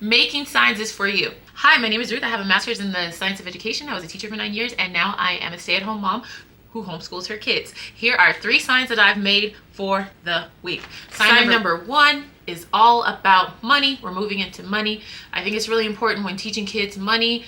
Making signs is for you. Hi, my name is Ruth. I have a master's in the science of education. I was a teacher for 9 years, and now I am a stay-at-home mom who homeschools her kids. Here are 3 signs that I've made for the week. Sign number 1 is all about money. We're moving into money. I think it's really important when teaching kids money.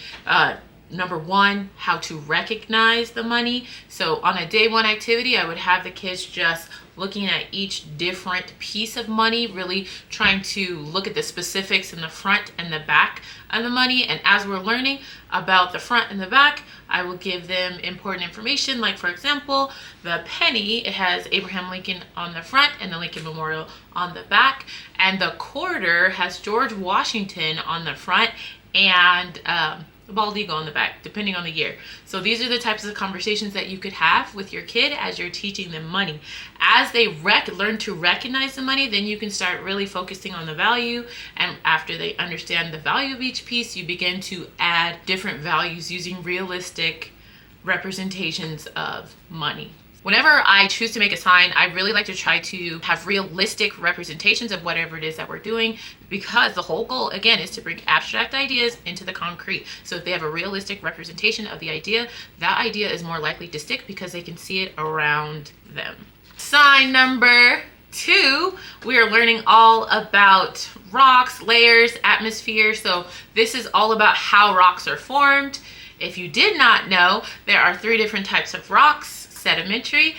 Number 1, how to recognize the money. So on a day 1 activity, I would have the kids just looking at each different piece of money, really trying to look at the specifics in the front and the back of the money. And as we're learning about the front and the back, I will give them important information. Like, for example, the penny, it has Abraham Lincoln on the front and the Lincoln Memorial on the back. And the quarter has George Washington on the front and the bald eagle on the back, depending on the year. So these are the types of conversations that you could have with your kid as you're teaching them money. As they learn to recognize the money, then you can start really focusing on the value. And after they understand the value of each piece, you begin to add different values using realistic representations of money. Whenever I choose to make a sign, I really like to try to have realistic representations of whatever it is that we're doing, because the whole goal, again, is to bring abstract ideas into the concrete. So if they have a realistic representation of the idea, that idea is more likely to stick because they can see it around them. Sign number 2, we are learning all about rocks, layers, atmosphere. So this is all about how rocks are formed. If you did not know, there are 3 different types of rocks: sedimentary,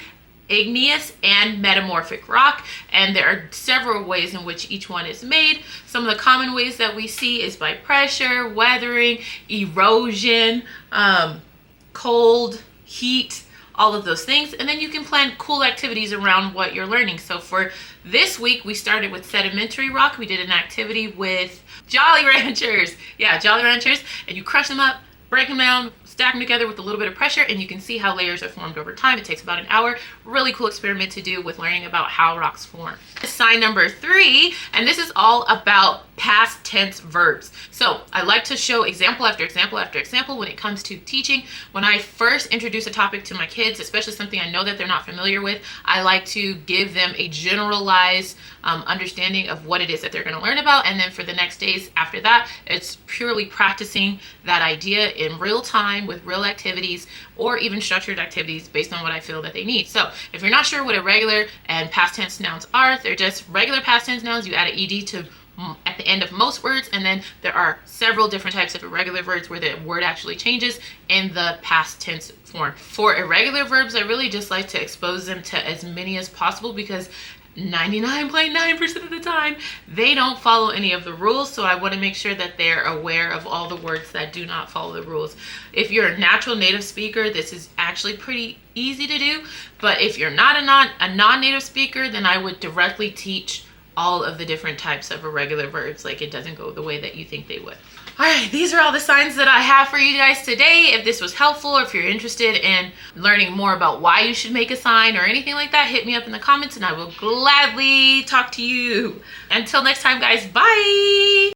igneous, and metamorphic rock. And there are several ways in which each one is made. Some of the common ways that we see is by pressure, weathering, erosion, cold, heat, all of those things. And then you can plan cool activities around what you're learning. So for this week, we started with sedimentary rock. We did an activity with Jolly Ranchers. Yeah, Jolly Ranchers. And you crush them up, break them down, stack them together with a little bit of pressure, and you can see how layers are formed over time. It takes about an hour. Really cool experiment to do with learning about how rocks form. Sign number 3, and this is all about past tense verbs. So I like to show example after example after example when it comes to teaching. When I first introduce a topic to my kids, especially something I know that they're not familiar with, I like to give them a generalized understanding of what it is that they're going to learn about. And then for the next days after that, it's purely practicing that idea in real time with real activities, or even structured activities based on what I feel that they need. So if you're not sure what irregular and past tense nouns are, they're just regular past tense nouns. You add an ed to at the end of most words, and then there are several different types of irregular verbs where the word actually changes in the past tense form. For irregular verbs, I really just like to expose them to as many as possible, because 99.9% of the time they don't follow any of the rules. So I want to make sure that they're aware of all the words that do not follow the rules. If you're a natural native speaker, this is actually pretty easy to do. But if you're not a non-native speaker, then I would directly teach all of the different types of irregular verbs. Like, it doesn't go the way that you think they would. All right, these are all the signs that I have for you guys today. If this was helpful, or if you're interested in learning more about why you should make a sign or anything like that, hit me up in the comments and I will gladly talk to you. Until next time, guys, bye.